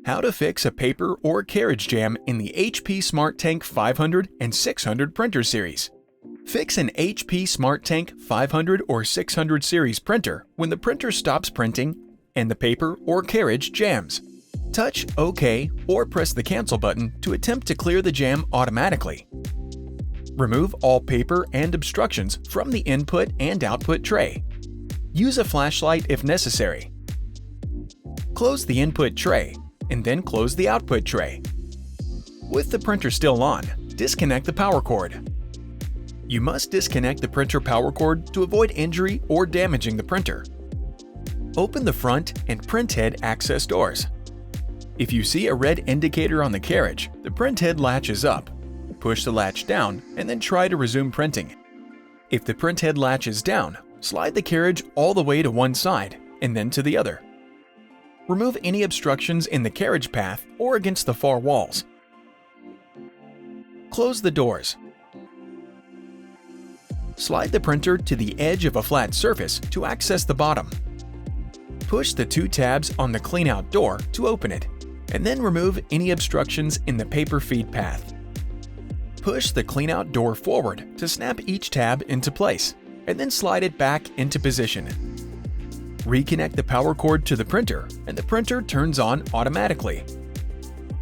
How to fix a paper or carriage jam in the HP SmartTank 500 and 600 printer series. Fix an HP SmartTank 500 or 600 series printer when the printer stops printing and the paper or carriage jams. Touch OK or press the cancel button to attempt to clear the jam automatically. Remove all paper and obstructions from the input and output tray. Use a flashlight if necessary. Close the input tray and then close the output tray. With the printer still on, disconnect the power cord. You must disconnect the printer power cord to avoid injury or damaging the printer. Open the front and print head access doors. If you see a red indicator on the carriage, the print head latch is up. Push the latch down and then try to resume printing. If the print head latch is down, slide the carriage all the way to one side and then to the other. Remove any obstructions in the carriage path or against the far walls. Close the doors. Slide the printer to the edge of a flat surface to access the bottom. Push the two tabs on the clean-out door to open it, and then remove any obstructions in the paper feed path. Push the clean-out door forward to snap each tab into place, and then slide it back into position. Reconnect the power cord to the printer, and the printer turns on automatically.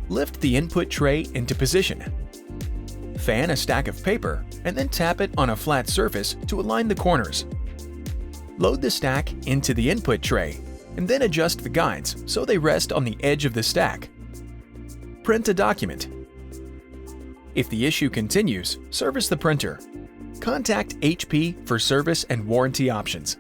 Lift the input tray into position. Fan a stack of paper, and then tap it on a flat surface to align the corners. Load the stack into the input tray, and then adjust the guides so they rest on the edge of the stack. Print a document. If the issue continues, service the printer. Contact HP for service and warranty options.